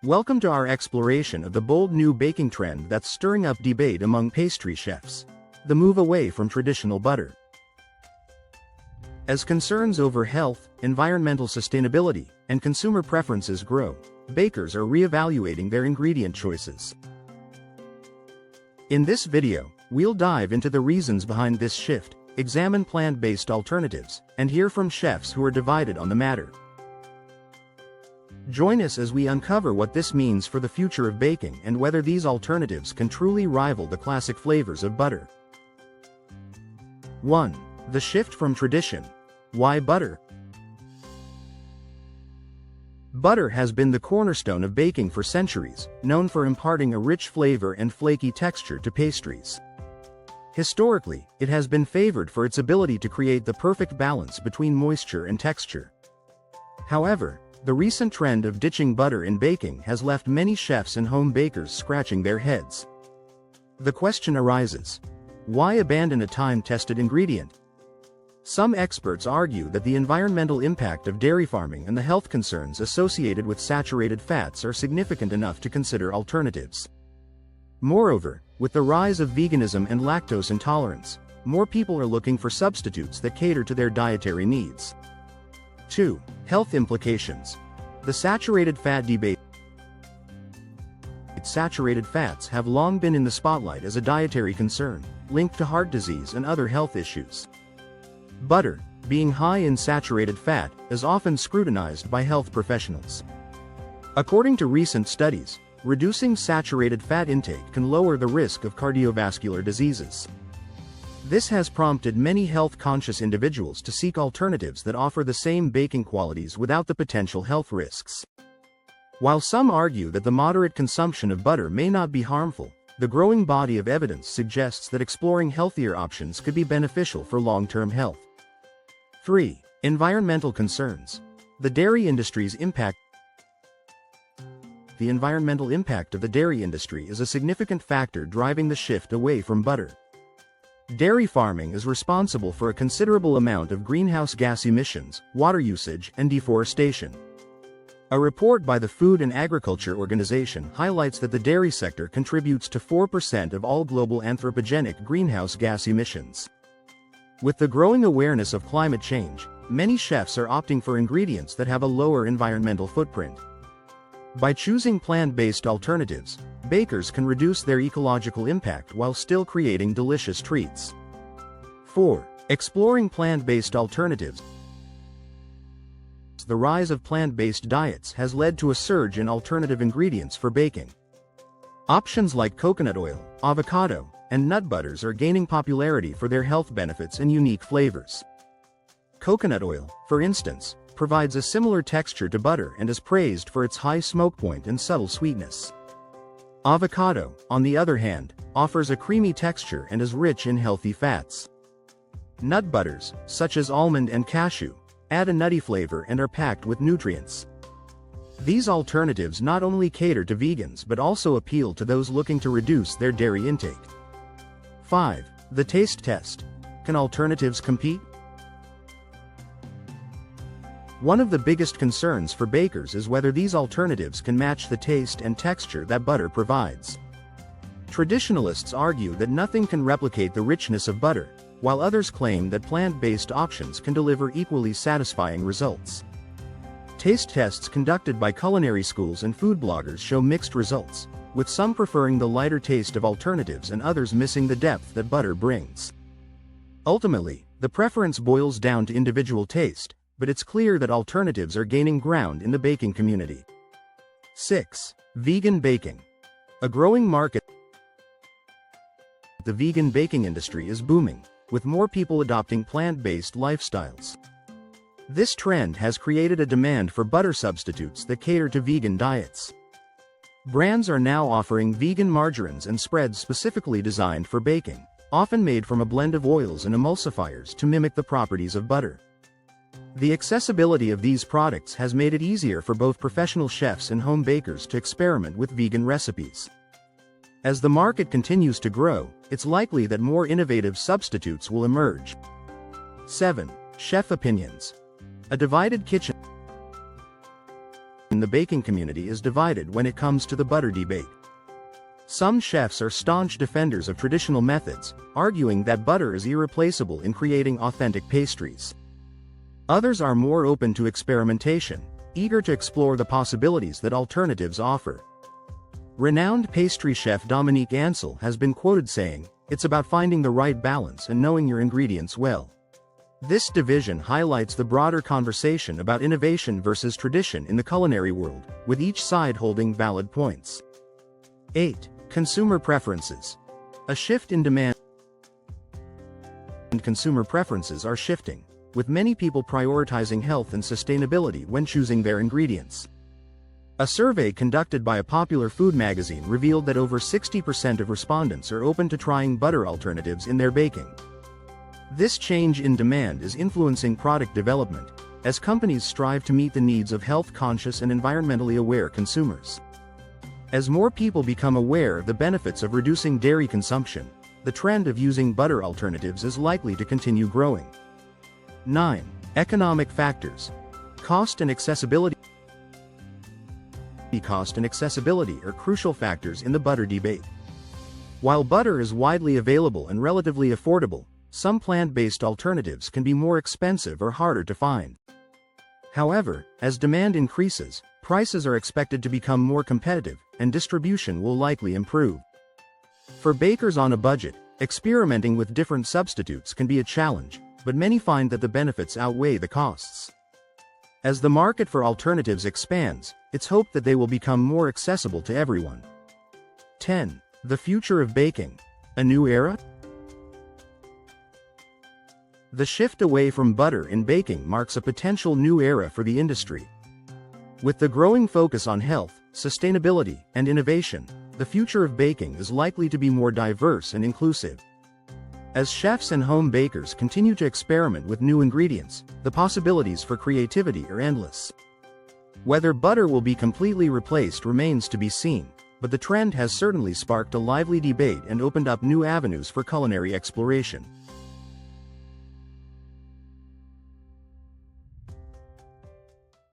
Welcome to our exploration of the bold new baking trend that's stirring up debate among pastry chefs: the move away from traditional butter. As concerns over health, environmental sustainability, and consumer preferences grow, bakers are re-evaluating their ingredient choices. In this video, we'll dive into the reasons behind this shift, examine plant-based alternatives, and hear from chefs who are divided on the matter. Join us as we uncover what this means for the future of baking and whether these alternatives can truly rival the classic flavors of butter. 1. The shift from tradition. Why butter? Butter has been the cornerstone of baking for centuries, known for imparting a rich flavor and flaky texture to pastries. Historically, it has been favored for its ability to create the perfect balance between moisture and texture. However, the recent trend of ditching butter in baking has left many chefs and home bakers scratching their heads. The question arises: why abandon a time-tested ingredient? Some experts argue that the environmental impact of dairy farming and the health concerns associated with saturated fats are significant enough to consider alternatives. Moreover, with the rise of veganism and lactose intolerance, more people are looking for substitutes that cater to their dietary needs. 2. Health implications. The saturated fat debate. Saturated fats have long been in the spotlight as a dietary concern, linked to heart disease and other health issues. Butter, being high in saturated fat, is often scrutinized by health professionals. According to recent studies, reducing saturated fat intake can lower the risk of cardiovascular diseases. This has prompted many health-conscious individuals to seek alternatives that offer the same baking qualities without the potential health risks. While some argue that the moderate consumption of butter may not be harmful, the growing body of evidence suggests that exploring healthier options could be beneficial for long-term health. 3. Environmental concerns. The dairy industry's impact. The environmental impact of the dairy industry is a significant factor driving the shift away from butter. Dairy farming is responsible for a considerable amount of greenhouse gas emissions, water usage, and deforestation. A report by the Food and Agriculture Organization highlights that the dairy sector contributes to 4% of all global anthropogenic greenhouse gas emissions. With the growing awareness of climate change, many chefs are opting for ingredients that have a lower environmental footprint. By choosing plant-based alternatives, bakers can reduce their ecological impact while still creating delicious treats. 4. Exploring plant-based alternatives. The rise of plant-based diets has led to a surge in alternative ingredients for baking. Options like coconut oil, avocado, and nut butters are gaining popularity for their health benefits and unique flavors. Coconut oil, for instance, provides a similar texture to butter and is praised for its high smoke point and subtle sweetness. Avocado, on the other hand, offers a creamy texture and is rich in healthy fats. Nut butters, such as almond and cashew, add a nutty flavor and are packed with nutrients. These alternatives not only cater to vegans but also appeal to those looking to reduce their dairy intake. 5. The taste test. Can alternatives compete? One of the biggest concerns for bakers is whether these alternatives can match the taste and texture that butter provides. Traditionalists argue that nothing can replicate the richness of butter, while others claim that plant-based options can deliver equally satisfying results. Taste tests conducted by culinary schools and food bloggers show mixed results, with some preferring the lighter taste of alternatives and others missing the depth that butter brings. Ultimately, the preference boils down to individual taste, but it's clear that alternatives are gaining ground in the baking community. 6. Vegan baking. A growing market. The vegan baking industry is booming, with more people adopting plant-based lifestyles. This trend has created a demand for butter substitutes that cater to vegan diets. Brands are now offering vegan margarines and spreads specifically designed for baking, often made from a blend of oils and emulsifiers to mimic the properties of butter. The accessibility of these products has made it easier for both professional chefs and home bakers to experiment with vegan recipes. As the market continues to grow, it's likely that more innovative substitutes will emerge. 7. Chef opinions. A divided kitchen. The baking community is divided when it comes to the butter debate. Some chefs are staunch defenders of traditional methods, arguing that butter is irreplaceable in creating authentic pastries. Others are more open to experimentation, eager to explore the possibilities that alternatives offer. Renowned pastry chef Dominique Ansel has been quoted saying, "It's about finding the right balance and knowing your ingredients well." This division highlights the broader conversation about innovation versus tradition in the culinary world, with each side holding valid points. 8. Consumer preferences. A shift in demand. Consumer preferences are shifting, with many people prioritizing health and sustainability when choosing their ingredients. A survey conducted by a popular food magazine revealed that over 60% of respondents are open to trying butter alternatives in their baking. This change in demand is influencing product development, as companies strive to meet the needs of health-conscious and environmentally aware consumers. As more people become aware of the benefits of reducing dairy consumption, the trend of using butter alternatives is likely to continue growing. 9. Economic factors. Cost and accessibility. Cost and accessibility are crucial factors in the butter debate. While butter is widely available and relatively affordable, some plant-based alternatives can be more expensive or harder to find. However, as demand increases, prices are expected to become more competitive, and distribution will likely improve. For bakers on a budget, experimenting with different substitutes can be a challenge, but many find that the benefits outweigh the costs. As the market for alternatives expands, it's hoped that they will become more accessible to everyone. 10. The future of baking. A new era? The shift away from butter in baking marks a potential new era for the industry. With the growing focus on health, sustainability, and innovation, the future of baking is likely to be more diverse and inclusive. As chefs and home bakers continue to experiment with new ingredients, the possibilities for creativity are endless. Whether butter will be completely replaced remains to be seen, but the trend has certainly sparked a lively debate and opened up new avenues for culinary exploration.